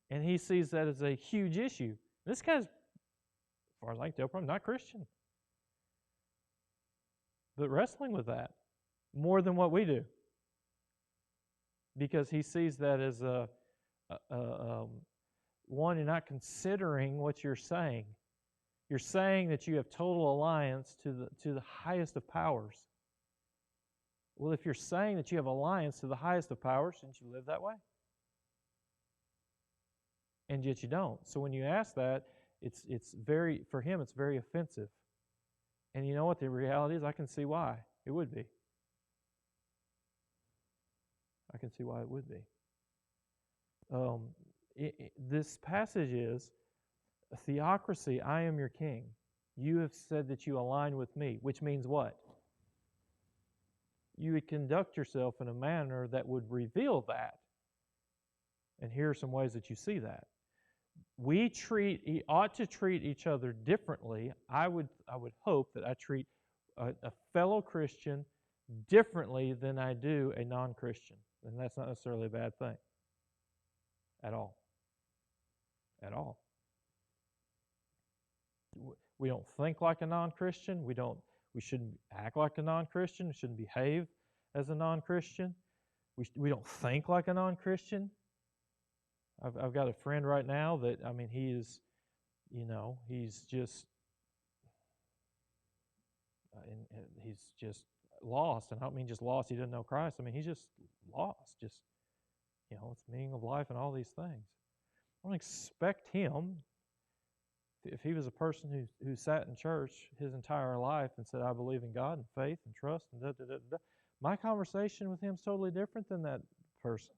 S1: And he sees that as a huge issue. This guy's, as far as I can tell, probably not Christian, but wrestling with that more than what we do, because he sees that as one, you're not considering what you're saying. You're saying that you have total alliance to the highest of powers. Well, if you're saying that you have alliance to the highest of powers, shouldn't you live that way? And yet you don't. So when you ask that, for him, it's very offensive. And you know what the reality is? I can see why it would be. I can see why it would be. This passage is, a theocracy, I am your king. You have said that you align with me, which means what? You would conduct yourself in a manner that would reveal that. And here are some ways that you see that. We ought to treat each other differently. I would hope that I treat a fellow Christian differently than I do a non-Christian. And that's not necessarily a bad thing. At all. At all. We don't think like a non-Christian. We shouldn't act like a non-Christian. We shouldn't behave as a non-Christian. We don't think like a non-Christian. I've got a friend right now that, he is, he's just lost. And I don't mean just lost, he doesn't know Christ. He's just lost. Just, it's the meaning of life and all these things. I don't expect him, if he was a person who sat in church his entire life and said, I believe in God and faith and trust and da-da-da-da, my conversation with him is totally different than that person.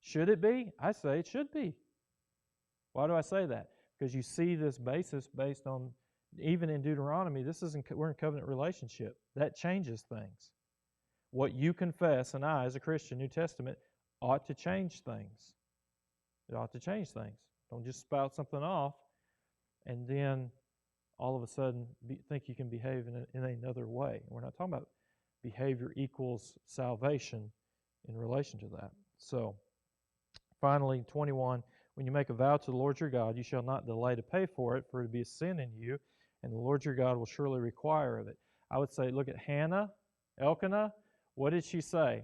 S1: Should it be? I say it should be. Why do I say that? because you see this basis based on, even in Deuteronomy, we're in covenant relationship. That changes things. What you confess, and I, as a Christian, New Testament, ought to change things. It ought to change things. Don't just spout something off and then all of a sudden think you can behave in another way. We're not talking about behavior equals salvation in relation to that. So, finally, 21, when you make a vow to the Lord your God, you shall not delay to pay for it, for it be a sin in you, and the Lord your God will surely require of it. I would say, look at Hannah, Elkanah. What did she say?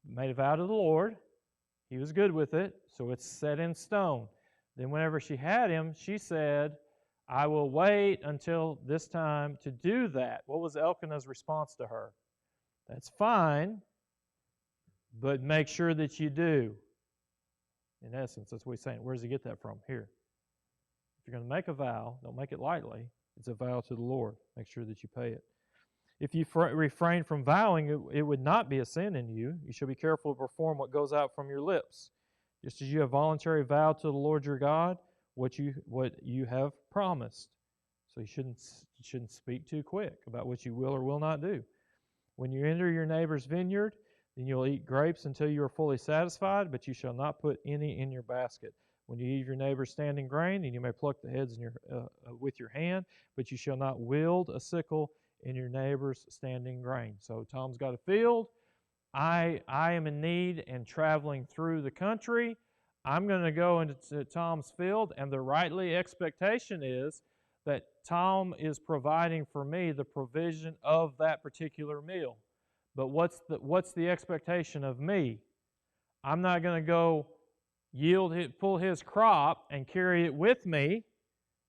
S1: Made a vow to the Lord. He was good with it, so it's set in stone. Then whenever she had him, she said, I will wait until this time to do that. What was Elkanah's response to her? That's fine, but make sure that you do. In essence, that's what he's saying. Where does he get that from? Here. If you're going to make a vow, don't make it lightly. It's a vow to the Lord. Make sure that you pay it. If you refrain from vowing, it would not be a sin in you. You shall be careful to perform what goes out from your lips. Just as you have voluntarily vowed to the Lord your God what you have promised. So you shouldn't speak too quick about what you will or will not do. When you enter your neighbor's vineyard, then you'll eat grapes until you are fully satisfied, but you shall not put any in your basket. When you eat your neighbor's standing grain, and you may pluck the heads with your hand, but you shall not wield a sickle in your neighbor's standing grain. So Tom's got a field. I am in need and traveling through the country. I'm going to go into Tom's field, and the rightly expectation is that Tom is providing for me the provision of that particular meal. But what's the expectation of me? I'm not going to go pull his crop and carry it with me,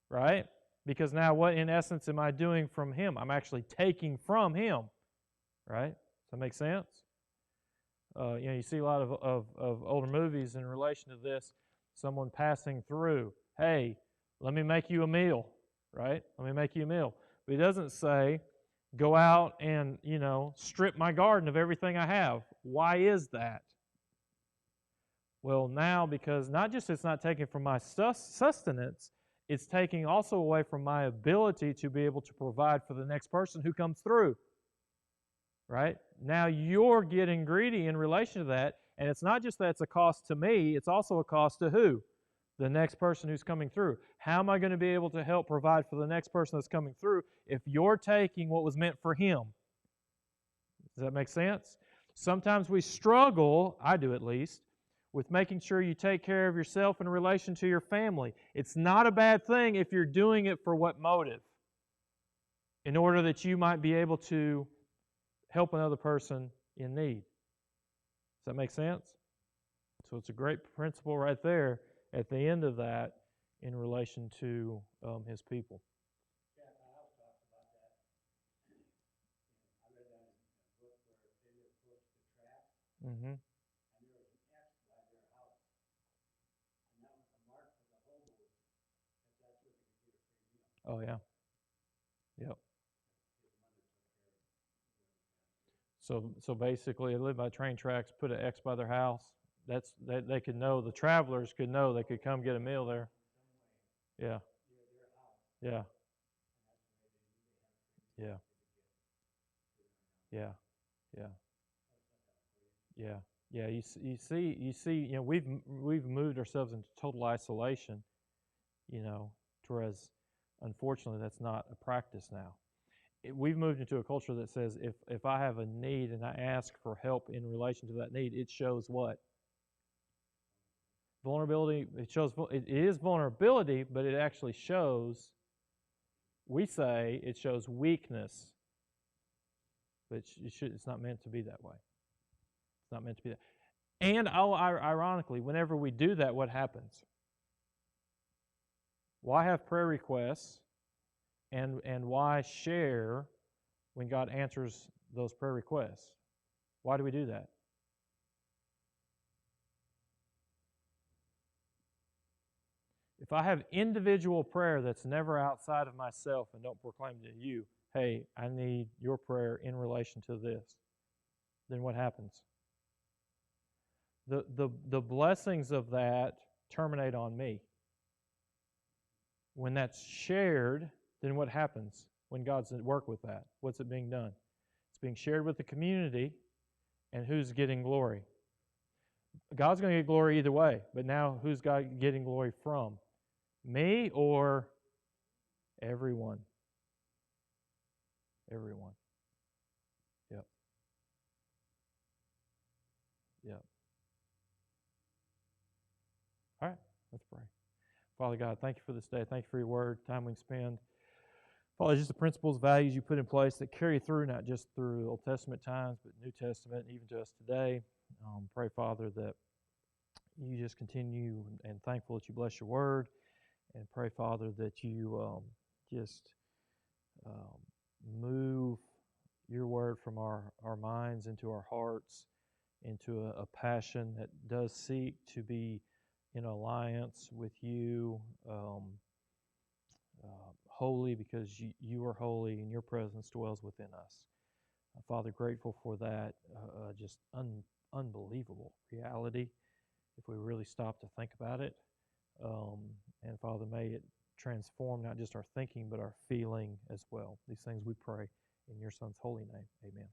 S1: right? Because now what in essence am I doing from him? I'm actually taking from him, right? Does that make sense? You see a lot of older movies in relation to this. Someone passing through, hey, let me make you a meal, right? Let me make you a meal. But he doesn't say, go out and, strip my garden of everything I have. Why is that? Well, now, because not just it's not taking from my sustenance, it's taking also away from my ability to be able to provide for the next person who comes through. Right? Now you're getting greedy in relation to that, and it's not just that it's a cost to me, it's also a cost to who? The next person who's coming through. How am I going to be able to help provide for the next person that's coming through if you're taking what was meant for him? Does that make sense? Sometimes we struggle, I do at least, with making sure you take care of yourself in relation to your family. It's not a bad thing if you're doing it for what motive? In order that you might be able to help another person in need. Does that make sense? So it's a great principle right there at the end of that in relation to his people.
S2: Yeah, I also talked about that. I read that in a book where they live close to the tracks,
S1: Mm-hmm.
S2: and there was an X by their house, and that was a mark for the hobos, that that's where they could get a free meal.
S1: Oh, yeah. Yep. So basically, they live by train tracks, put an X by their house. They could know, the travelers could know they could come get a meal there. Yeah. Yeah. Yeah. Yeah. Yeah. Yeah. Yeah. You see, we've moved ourselves into total isolation, whereas unfortunately that's not a practice now. We've moved into a culture that says if I have a need and I ask for help in relation to that need, it shows what? Vulnerability. It is vulnerability, but it actually shows, we say it shows weakness. But it's not meant to be that way. It's not meant to be that. And ironically, whenever we do that, what happens? Why have prayer requests and why share when God answers those prayer requests? Why do we do that? If I have individual prayer that's never outside of myself and don't proclaim to you, hey, I need your prayer in relation to this, then what happens? The blessings of that terminate on me. when that's shared, then what happens when God's at work with that? What's it being done? It's being shared with the community, and who's getting glory? God's going to get glory either way, but now who's God getting glory from? Me or everyone? Everyone. Yep. Yep. All right, let's pray. Father God, thank you for this day. Thank you for your word, time we spend. Father, just the principles, values you put in place that carry through, not just through Old Testament times, but New Testament, even to us today. Pray, Father, that you just continue and thankful that you bless your word. And pray, Father, that you just um, move your word from our minds into our hearts, into a passion that does seek to be in alliance with you, holy because you are holy and your presence dwells within us. Father, grateful for that just unbelievable reality if we really stop to think about it. And Father, may it transform not just our thinking, but our feeling as well. These things we pray in your Son's holy name. Amen.